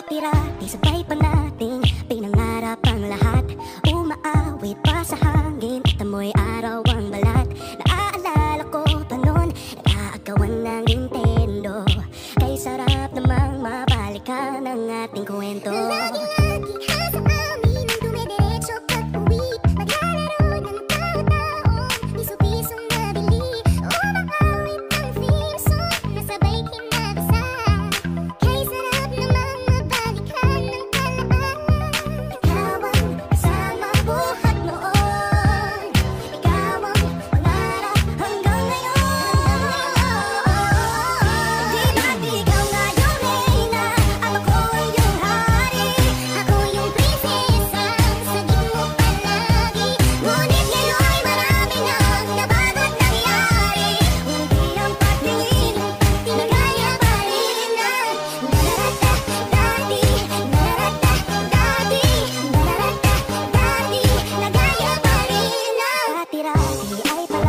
Dati-rati sabay pa nating pinangarap ang lahat. Umaawit pa sa hangin at amoy araw ang balat. Naaalala ko pa noon, nag-aagawan ng Nintendo. Kay sarap namang mabalikan ang ating kwento. Lagi-lagi hasa amin ang dumidiretso pag-uwi. Maglalaro ng tao-taong piso-pisong nabili. Umaawit ang theme song na sabay kinabasa. Kay sarap namang mabalikan ng talaan. Ikaw ang kasama buhat noon. Ikaw ang pangarap hanggang ngayon. Di ba't ikaw nga yung reyna at ako ang iyong hari? Ako yung prinsesa sa di mo palagi. Ngunit ngayon'y marami nang nabago at nangyari. Hindi ang pagtingin, tinagaya pa rin ang narata-dati, narata-dati, narata-dati, nagaya pa rin ang Dati-rati ay palagi